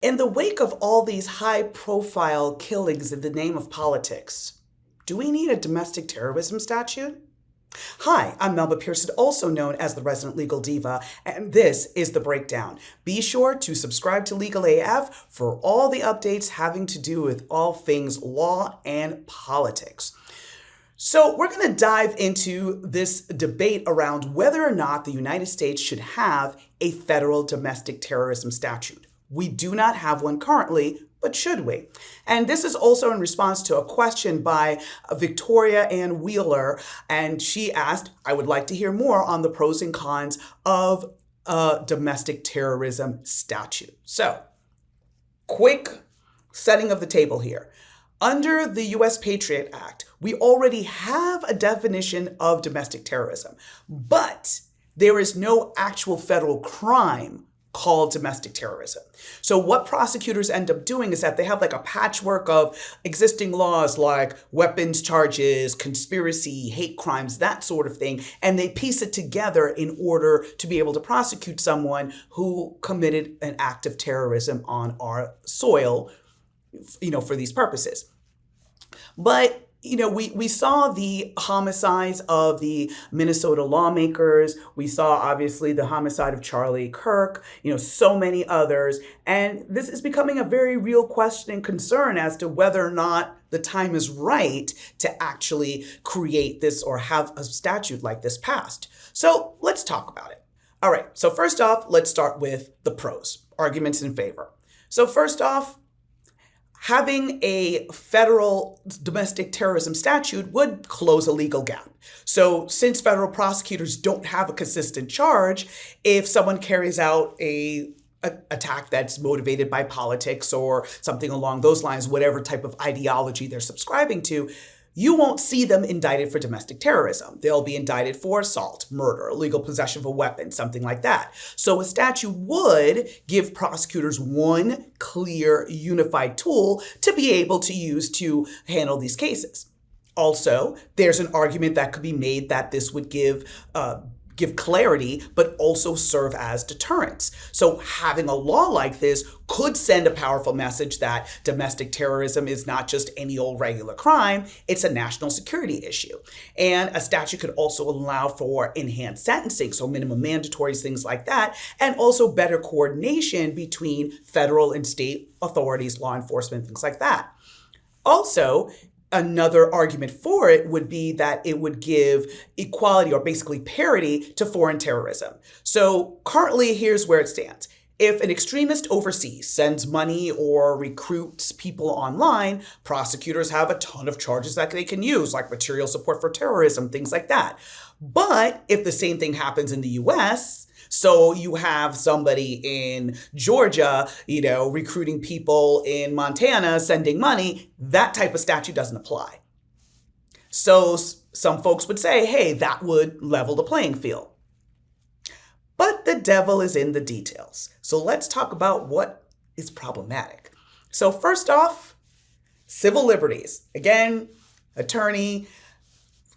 In the wake of all these high-profile killings in the name of politics, do we need a domestic terrorism statute? Hi, I'm Melba Pearson, also known as the Resident Legal Diva, and this is The Breakdown. Be sure to subscribe to Legal AF for all the updates having to do with all things law and politics. So we're going to dive into this debate around whether or not the United States should have a federal domestic terrorism statute. We do not have one currently, but should we? And this is also in response to a question by Victoria Ann Wheeler, and she asked, I would like to hear more on the pros and cons of a domestic terrorism statute. So, quick setting of the table here. Under the U.S. Patriot Act, we already have a definition of domestic terrorism, but there is no actual federal crime called domestic terrorism. So what prosecutors end up doing is that they have like a patchwork of existing laws like weapons charges, conspiracy, hate crimes, that sort of thing, and they piece it together in order to be able to prosecute someone who committed an act of terrorism on our soil, for these purposes. But we saw the homicides of the Minnesota lawmakers. We saw, obviously, the homicide of Charlie Kirk, so many others. And this is becoming a very real question and concern as to whether or not the time is right to actually create this or have a statute like this passed. So let's talk about it. All right. So first off, let's start with the pros, arguments in favor. So first off, having a federal domestic terrorism statute would close a legal gap. So since federal prosecutors don't have a consistent charge, if someone carries out a attack that's motivated by politics or something along those lines, whatever type of ideology they're subscribing to, you won't see them indicted for domestic terrorism. They'll be indicted for assault, murder, illegal possession of a weapon, something like that. So a statute would give prosecutors one clear, unified tool to be able to use to handle these cases. Also, there's an argument that could be made that this would give clarity, but also serve as deterrence. So having a law like this could send a powerful message that domestic terrorism is not just any old regular crime, it's a national security issue. And a statute could also allow for enhanced sentencing, so minimum mandatories, things like that, and also better coordination between federal and state authorities, law enforcement, things like that. Also, another argument for it would be that it would give equality or basically parity to foreign terrorism. So currently, here's where it stands. If an extremist overseas sends money or recruits people online, prosecutors have a ton of charges that they can use, like material support for terrorism, things like that. But if the same thing happens in the US, so you have somebody in Georgia, recruiting people in Montana, sending money, that type of statute doesn't apply. So some folks would say, hey, that would level the playing field. But the devil is in the details. So let's talk about what is problematic. So first off, civil liberties. Again, attorney,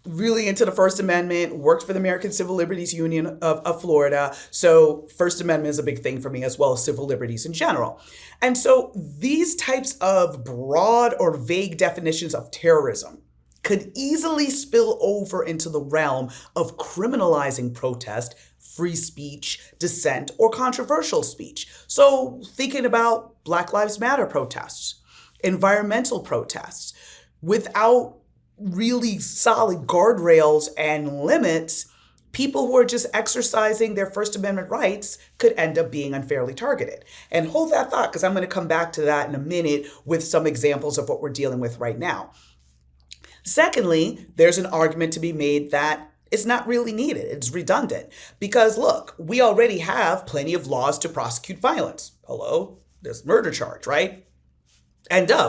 really into the First Amendment, worked for the American Civil Liberties Union of Florida. So First Amendment is a big thing for me, as well as civil liberties in general. And so these types of broad or vague definitions of terrorism could easily spill over into the realm of criminalizing protest, free speech, dissent, or controversial speech. So thinking about Black Lives Matter protests, environmental protests, without really solid guardrails and limits, people who are just exercising their First Amendment rights could end up being unfairly targeted. And hold that thought, because I'm going to come back to that in a minute with some examples of what we're dealing with right now. Secondly, there's an argument to be made that it's not really needed. It's redundant. Because look, we already have plenty of laws to prosecute violence. Hello? There's murder charge, right?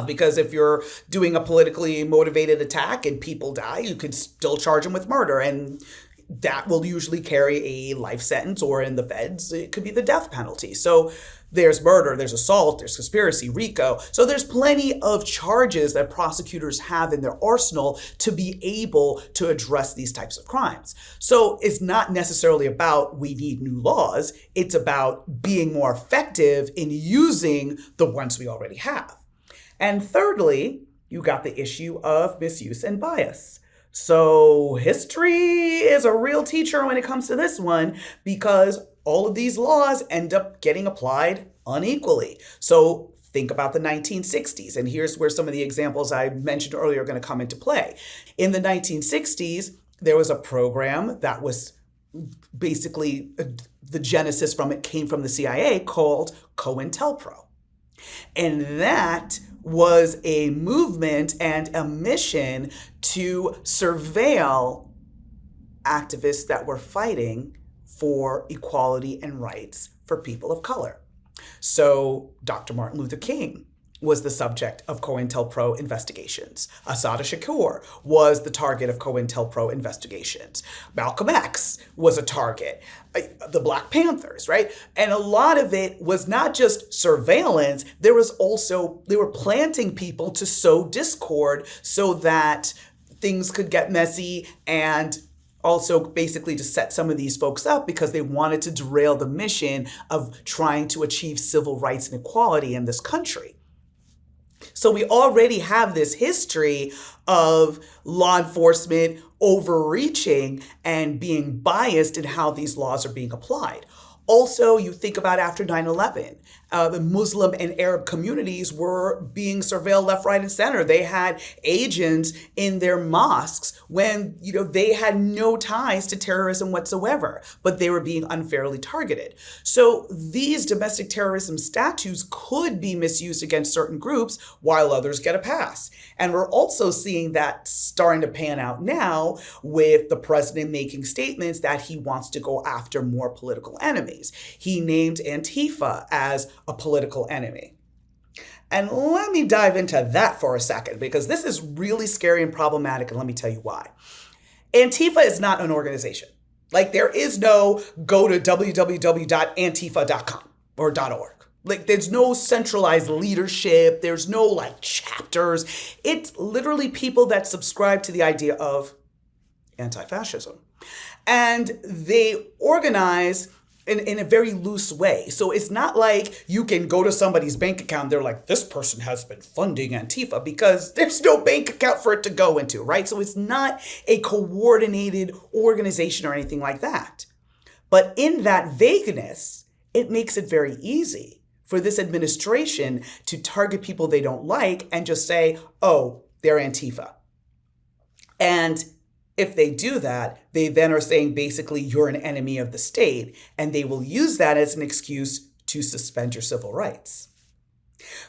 Because if you're doing a politically motivated attack and people die, you could still charge them with murder. And that will usually carry a life sentence, or in the feds, it could be the death penalty. So there's murder, there's assault, there's conspiracy, RICO. So there's plenty of charges that prosecutors have in their arsenal to be able to address these types of crimes. So it's not necessarily about we need new laws. It's about being more effective in using the ones we already have. And thirdly, you got the issue of misuse and bias. So history is a real teacher when it comes to this one, because all of these laws end up getting applied unequally. So think about the 1960s, and here's where some of the examples I mentioned earlier are going to come into play. In the 1960s, there was a program that was basically the genesis from it came from the CIA, called COINTELPRO. And that was a movement and a mission to surveil activists that were fighting for equality and rights for people of color. So Dr. Martin Luther King was the subject of COINTELPRO investigations. Assata Shakur was the target of COINTELPRO investigations. Malcolm X was a target. The Black Panthers, right? And a lot of it was not just surveillance. There was also, they were planting people to sow discord so that things could get messy, and also basically to set some of these folks up because they wanted to derail the mission of trying to achieve civil rights and equality in this country. So we already have this history of law enforcement overreaching and being biased in how these laws are being applied. Also, you think about after 9/11, the Muslim and Arab communities were being surveilled left, right, and center. They had agents in their mosques when, they had no ties to terrorism whatsoever, but they were being unfairly targeted. So these domestic terrorism statutes could be misused against certain groups while others get a pass. And we're also seeing that starting to pan out now with the president making statements that he wants to go after more political enemies. He named Antifa as a political enemy. And let me dive into that for a second, because this is really scary and problematic, and let me tell you why. Antifa is not an organization. Like, there is no go to www.antifa.com or .org. Like, there's no centralized leadership. There's no chapters. It's literally people that subscribe to the idea of anti-fascism. And they organize in a very loose way. So it's not like you can go to somebody's bank account, they're like, this person has been funding Antifa, because there's no bank account for it to go into, right? So it's not a coordinated organization or anything like that. But in that vagueness, it makes it very easy for this administration to target people they don't like and just say, oh, they're Antifa. And if they do that, they then are saying basically you're an enemy of the state, and they will use that as an excuse to suspend your civil rights.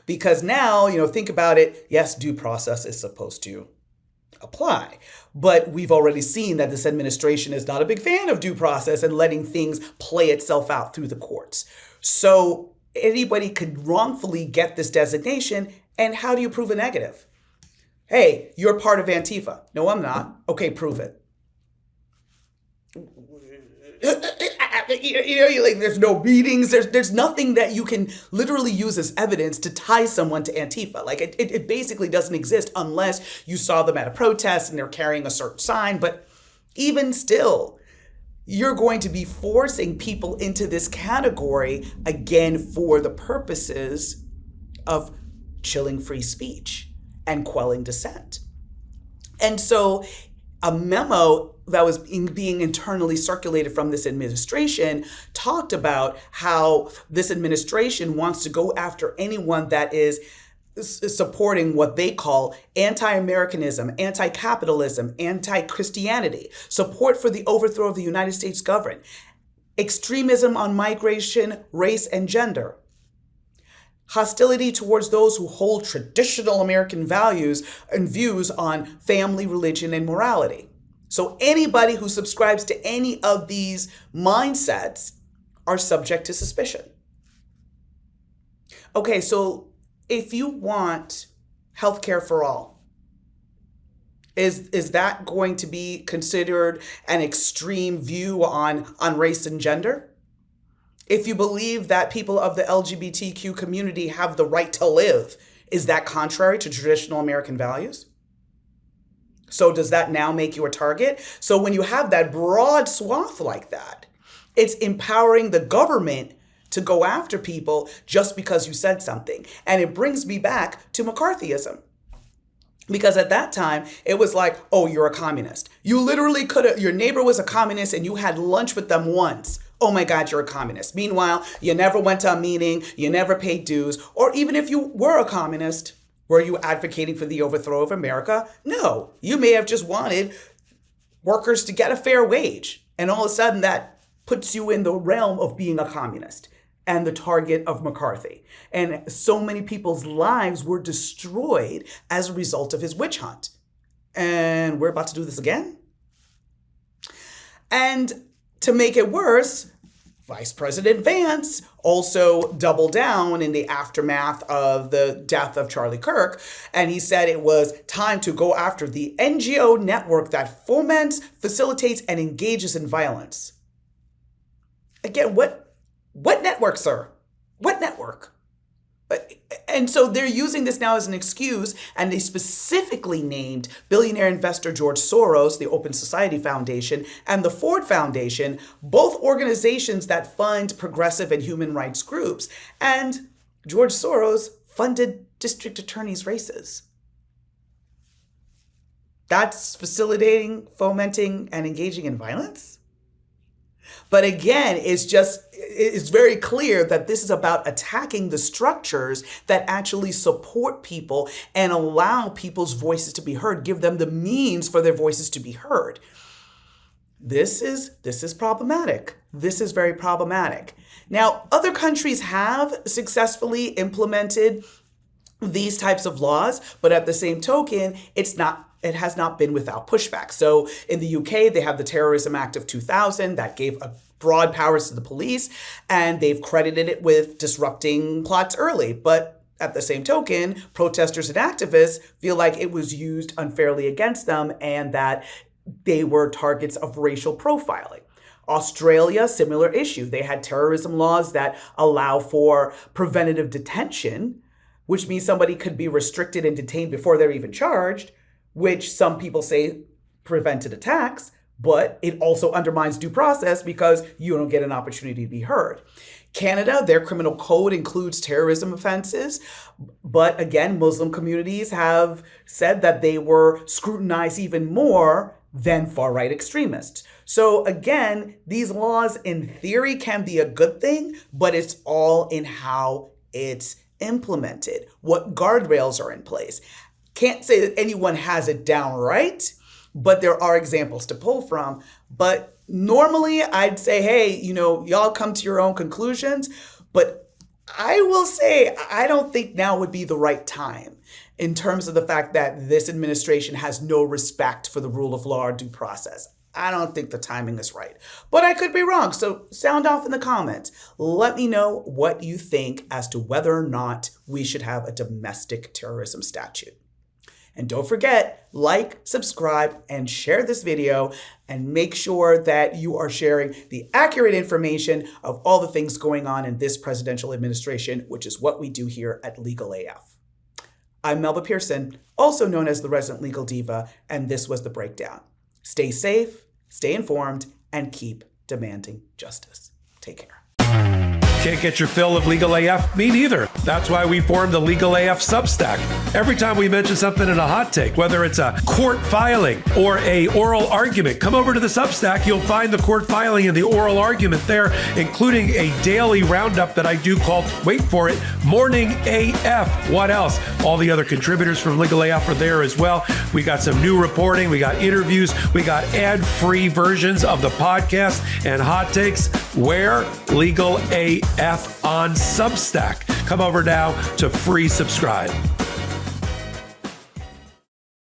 Because now, think about it, yes, due process is supposed to apply, but we've already seen that this administration is not a big fan of due process and letting things play itself out through the courts. So anybody could wrongfully get this designation, and how do you prove a negative? Hey, you're part of Antifa. No, I'm not. Okay, prove it. There's no meetings. There's nothing that you can literally use as evidence to tie someone to Antifa. It basically doesn't exist unless you saw them at a protest and they're carrying a certain sign. But even still, you're going to be forcing people into this category again for the purposes of chilling free speech and quelling dissent. And so a memo that was being internally circulated from this administration talked about how this administration wants to go after anyone that is supporting what they call anti-Americanism, anti-capitalism, anti-Christianity, support for the overthrow of the United States government, extremism on migration, race, and gender, hostility towards those who hold traditional American values and views on family, religion, and morality. So anybody who subscribes to any of these mindsets are subject to suspicion. Okay, so if you want healthcare for all, Is that going to be considered an extreme view on race and gender? If you believe that people of the LGBTQ community have the right to live, is that contrary to traditional American values? So does that now make you a target? So when you have that broad swath like that, it's empowering the government to go after people just because you said something. And it brings me back to McCarthyism. Because at that time, it was like, oh, you're a communist. You literally could have, your neighbor was a communist and you had lunch with them once. Oh my God, you're a communist. Meanwhile, you never went to a meeting, you never paid dues, or even if you were a communist, were you advocating for the overthrow of America? No, you may have just wanted workers to get a fair wage. And all of a sudden that puts you in the realm of being a communist and the target of McCarthy. And so many people's lives were destroyed as a result of his witch hunt. And we're about to do this again? And to make it worse, Vice President Vance also doubled down in the aftermath of the death of Charlie Kirk. And he said it was time to go after the NGO network that foments, facilitates, and engages in violence. Again, what network, sir? What network? And so they're using this now as an excuse, and they specifically named billionaire investor George Soros, the Open Society Foundation, and the Ford Foundation, both organizations that fund progressive and human rights groups. And George Soros funded district attorneys' races. That's facilitating, fomenting, and engaging in violence? But again, it's very clear that this is about attacking the structures that actually support people and allow people's voices to be heard, give them the means for their voices to be heard. This is problematic. This is very problematic. Now, other countries have successfully implemented these types of laws, but at the same token, it has not been without pushback. So in the UK, they have the Terrorism Act of 2000 that gave broad powers to the police, and they've credited it with disrupting plots early. But at the same token, protesters and activists feel like it was used unfairly against them and that they were targets of racial profiling. Australia, similar issue. They had terrorism laws that allow for preventative detention, which means somebody could be restricted and detained before they're even charged, which some people say prevented attacks, but it also undermines due process because you don't get an opportunity to be heard. Canada, their criminal code includes terrorism offenses, but again, Muslim communities have said that they were scrutinized even more than far-right extremists. So again, these laws in theory can be a good thing, but it's all in how it's implemented, what guardrails are in place. Can't say that anyone has it down right, but there are examples to pull from. But normally I'd say, hey, y'all come to your own conclusions. But I will say, I don't think now would be the right time in terms of the fact that this administration has no respect for the rule of law or due process. I don't think the timing is right, but I could be wrong. So sound off in the comments. Let me know what you think as to whether or not we should have a domestic terrorism statute. And don't forget, like, subscribe, and share this video, and make sure that you are sharing the accurate information of all the things going on in this presidential administration, which is what we do here at Legal AF. I'm Melba Pearson, also known as the Resident Legal Diva, and this was The Breakdown. Stay safe, stay informed, and keep demanding justice. Take care. Can't get your fill of Legal AF? Me neither. That's why we formed the Legal AF Substack. Every time we mention something in a hot take, whether it's a court filing or a oral argument, come over to the Substack. You'll find the court filing and the oral argument there, including a daily roundup that I do called, wait for it, Morning AF. What else? All the other contributors from Legal AF are there as well. We got some new reporting. We got interviews. We got ad-free versions of the podcast and hot takes. Where? Legal AF on Substack. Come over now to free subscribe.